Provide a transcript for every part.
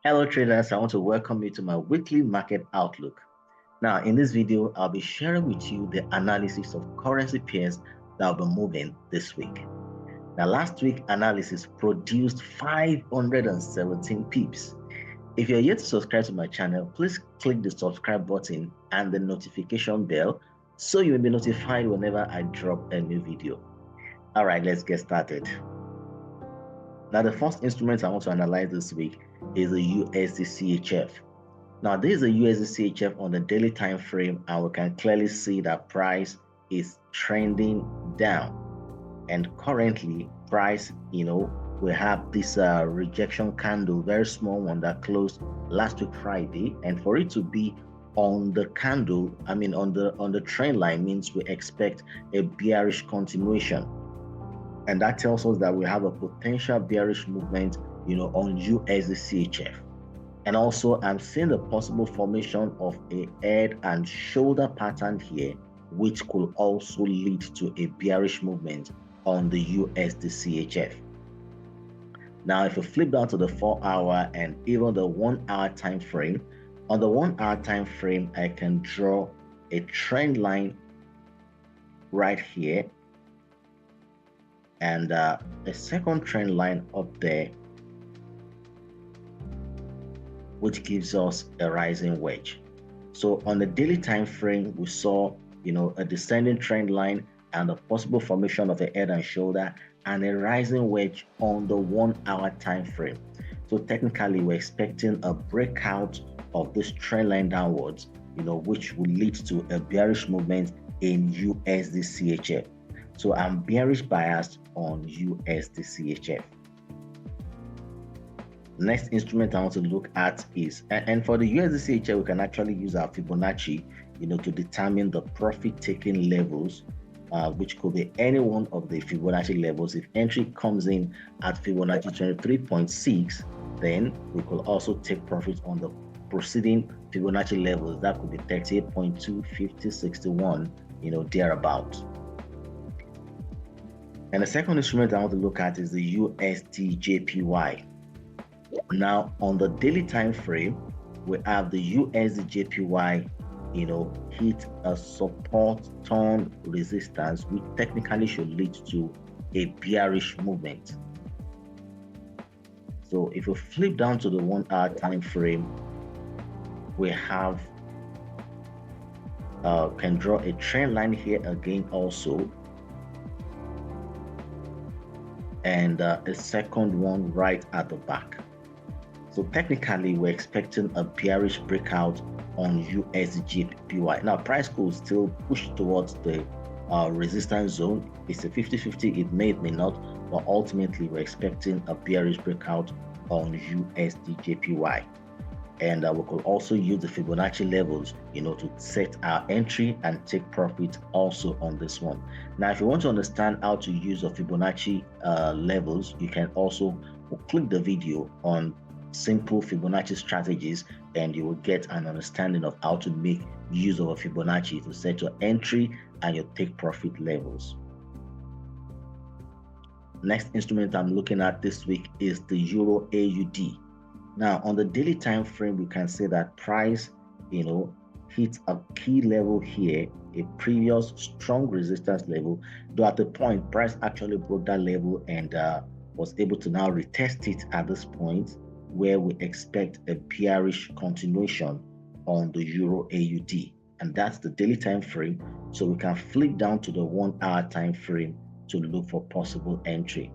Hello traders, I want to welcome you to my weekly market outlook. Now in this video, I'll be sharing with you the analysis of currency pairs that will be moving this week. Now last week analysis produced 517 pips. If you're yet to subscribe to my channel, please click the subscribe button and the notification bell so you will be notified whenever I drop a new video. All right, let's get started. Now the first instrument I want to analyze this week is the USDCHF. Now this is a USDCHF on the daily time frame, and we can clearly see that price is trending down. And currently price, we have this rejection candle, very small one that closed last week Friday, and for it to be on the candle, on the trend line, means we expect a bearish continuation. And that tells us that we have a potential bearish movement, on USDCHF. And also, I'm seeing the possible formation of a head and shoulder pattern here, which could also lead to a bearish movement on the USDCHF. Now, if you flip down to the 4-hour and even the 1-hour time frame, on the 1-hour time frame, I can draw a trend line right here, and a second trend line up there, which gives us a rising wedge. So on the daily time frame, we saw a descending trend line and a possible formation of a head and shoulder and a rising wedge on the 1-hour time frame. So technically we're expecting a breakout of this trend line downwards, which will lead to a bearish movement in USDCHF. So I'm bearish biased on USDCHF. Next instrument I want to look at is, and for the USDCHF, we can actually use our Fibonacci, to determine the profit taking levels, which could be any one of the Fibonacci levels. If entry comes in at Fibonacci 23.6, then we could also take profit on the preceding Fibonacci levels. That could be 38.2, 50, 61, thereabout. And the second instrument I want to look at is the USDJPY. Now on the daily time frame, we have the USDJPY, hit a support turn resistance, which technically should lead to a bearish movement. So if you flip down to the 1-hour time frame, we have can draw a trend line here again also, and a second one right at the back. So technically we're expecting a bearish breakout on USDJPY. Now price could still push towards the resistance zone. It's a 50-50, it may not, but ultimately we're expecting a bearish breakout on USDJPY. And we could also use the Fibonacci levels, to set our entry and take profit also on this one. Now, if you want to understand how to use the Fibonacci levels, you can also click the video on simple Fibonacci strategies, and you will get an understanding of how to make use of a Fibonacci to set your entry and your take profit levels. Next instrument I'm looking at this week is the EURAUD. Now on the daily time frame, we can see that price, hit a key level here, a previous strong resistance level, though at the point price actually broke that level and was able to now retest it at this point, where we expect a bearish continuation on the EURAUD, and that's the daily time frame. So we can flip down to the 1-hour time frame to look for possible entry.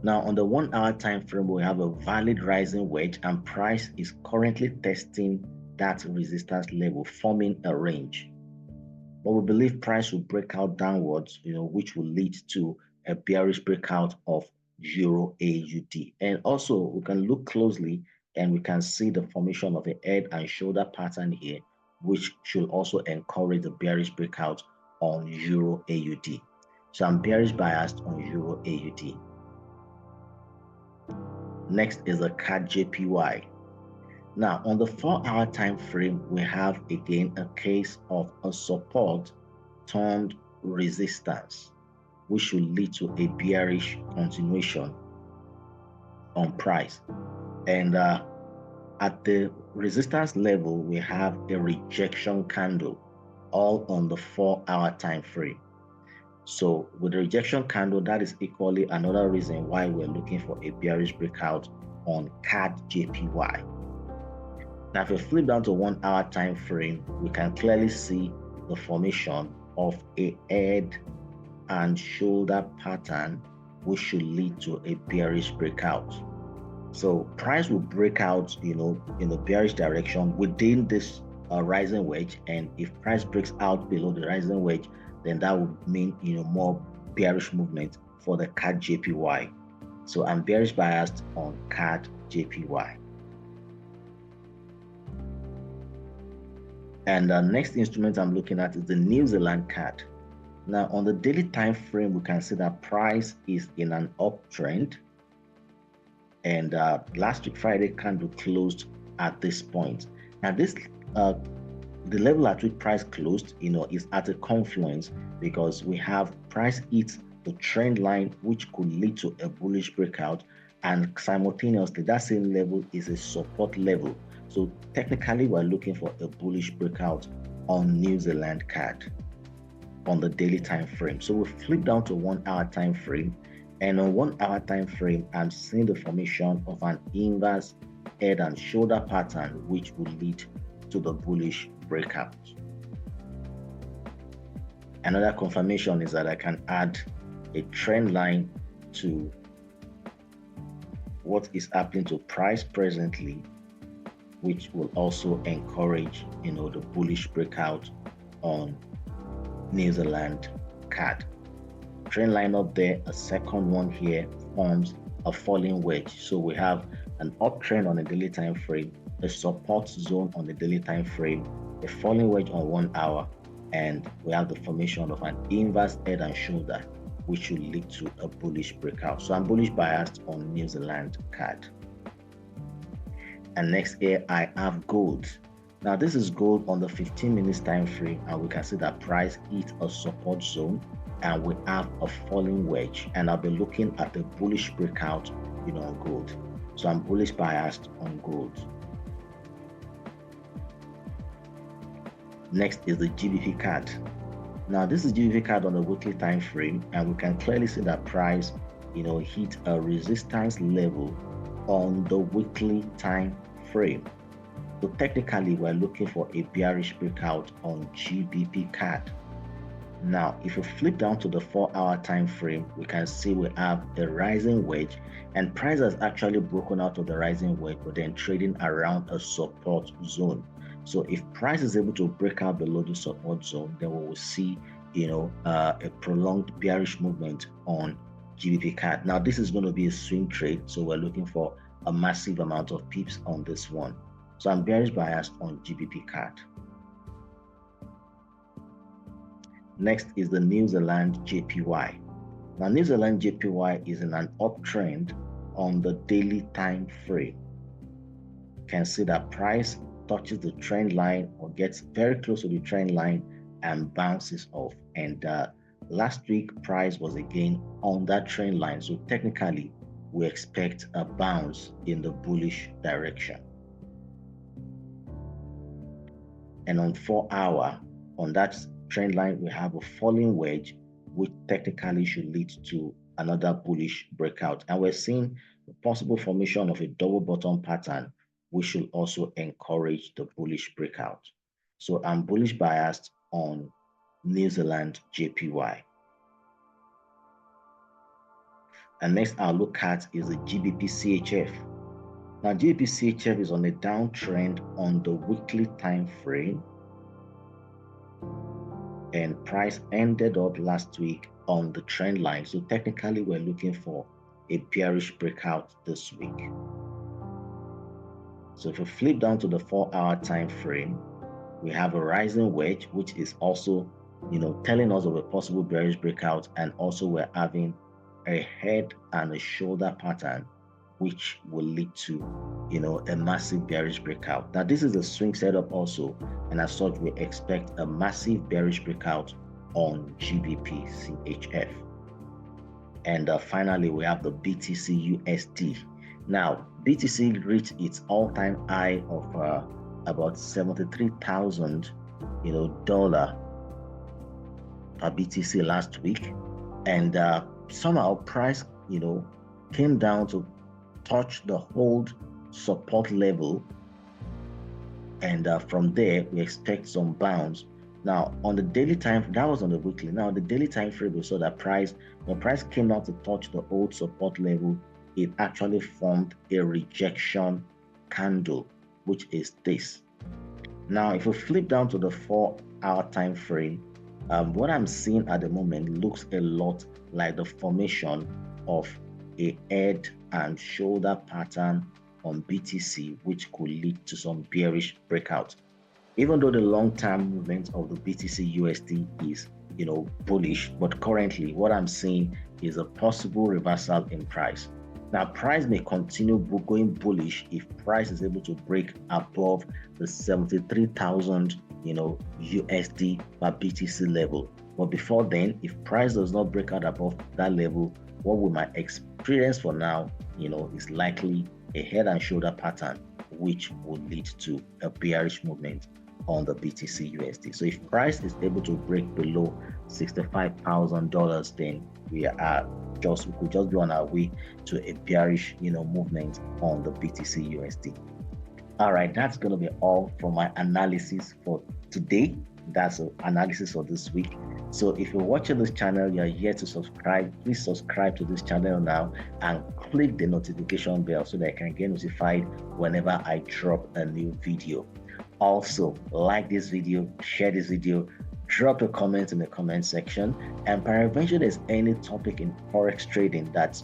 Now on the 1-hour time frame, we have a valid rising wedge, and price is currently testing that resistance level, forming a range. But we believe price will break out downwards, which will lead to a bearish breakout of EURAUD. And also we can look closely and we can see the formation of a head and shoulder pattern here, which should also encourage the bearish breakout on EURAUD. So I'm bearish biased on EURAUD. Next is the CADJPY. Now on the 4-hour time frame, we have again a case of a support turned resistance, which should lead to a bearish continuation on price. And at the resistance level, we have a rejection candle, all on the 4-hour time frame. So with the rejection candle, that is equally another reason why we're looking for a bearish breakout on CADJPY. Now, if we flip down to 1-hour time frame, we can clearly see the formation of a head and shoulder pattern, which should lead to a bearish breakout. So price will break out, in the bearish direction within this rising wedge, and if price breaks out below the rising wedge, then that would mean more bearish movement for the CADJPY. So I'm bearish biased on CADJPY. And the next instrument I'm looking at is the New Zealand CAD. Now on the daily time frame, we can see that price is in an uptrend, and last week Friday candle closed at this point. Now this the level at which price closed, is at a confluence, because we have price hit the trend line, which could lead to a bullish breakout, and simultaneously that same level is a support level. So technically we're looking for a bullish breakout on New Zealand CAD on the daily time frame. So we flip down to 1-hour time frame, and on 1-hour time frame, I'm seeing the formation of an inverse head and shoulder pattern, which will lead to the bullish breakout. Another confirmation is that I can add a trend line to what is happening to price presently, which will also encourage the bullish breakout on New Zealand CAD. Trend line up there, a second one here forms a falling wedge. So we have an uptrend on the daily time frame, a support zone on the daily time frame, a falling wedge on 1 hour, and we have the formation of an inverse head and shoulder, which will lead to a bullish breakout. So I'm bullish biased on New Zealand CAD. And next here I have gold. Now this is gold on the 15 minutes time frame, and we can see that price hit a support zone, and we have a falling wedge, and I'll be looking at the bullish breakout on gold. So I'm bullish biased on gold. Next is the GBPCAD. Now this is GBPCAD on the weekly time frame, and we can clearly see that price hit a resistance level on the weekly time frame. So technically we're looking for a bearish breakout on GBPCAD. Now if we flip down to the 4-hour time frame, we can see we have a rising wedge, and price has actually broken out of the rising wedge, but then trading around a support zone. So if price is able to break out below the support zone, then we will see a prolonged bearish movement on GBPCAD. Now this is going to be a swing trade, so we're looking for a massive amount of pips on this one. So I'm bearish biased on GBPCAD. Next is the New Zealand JPY. Now New Zealand JPY is in an uptrend on the daily time frame. You can see that price touches the trend line or gets very close to the trend line and bounces off. And last week price was again on that trend line. So technically we expect a bounce in the bullish direction. And on 4-hour, on that trend line, we have a falling wedge, which technically should lead to another bullish breakout. And we're seeing the possible formation of a double bottom pattern, which should also encourage the bullish breakout. So I'm bullish biased on New Zealand JPY. And next I'll look at is the GBPCHF. Now GBPCHF is on a downtrend on the weekly time frame, and price ended up last week on the trend line. So technically we're looking for a bearish breakout this week. So if we flip down to the 4-hour time frame, we have a rising wedge, which is also telling us of a possible bearish breakout, and also we're having a head and a shoulder pattern, which will lead to a massive bearish breakout. Now this is a swing setup also, and as such we expect a massive bearish breakout on GBPCHF. And finally we have the BTCUSD. Now, BTC reached its all-time high of about $73,000, dollar per BTC last week, and somehow price, came down to touch the hold support level, and from there we expect some bounce. Now on the daily time, that was on the weekly. Now the daily time frame, we saw that when price came down to touch the old support level, it actually formed a rejection candle, which is this. Now if we flip down to the 4-hour time frame, what I'm seeing at the moment looks a lot like the formation of a head and shoulder pattern on BTC, which could lead to some bearish breakout. Even though the long-term movement of the BTC USD is, bullish, but currently what I'm seeing is a possible reversal in price. Now, price may continue going bullish if price is able to break above the 73,000, USD per BTC level. But before then, if price does not break out above that level, what we might experience for now, is likely a head and shoulder pattern, which will lead to a bearish movement on the BTC USD. So if price is able to break below $65,000, then we could just be on our way to a bearish, movement on the BTC USD. All right, that's going to be all for my analysis for today. That's the analysis for this week. So if you're watching this channel, you're yet to subscribe, please subscribe to this channel now and click the notification bell so that I can get notified whenever I drop a new video. Also, like this video, share this video, drop a comment in the comment section, and peradventure there's any topic in forex trading that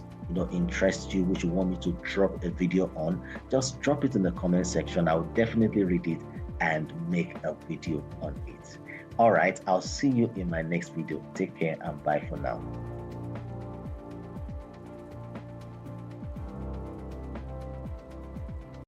interests you, which you want me to drop a video on, just drop it in the comment section. I'll definitely read it and make a video on it. All right, I'll see you in my next video. Take care and bye for now.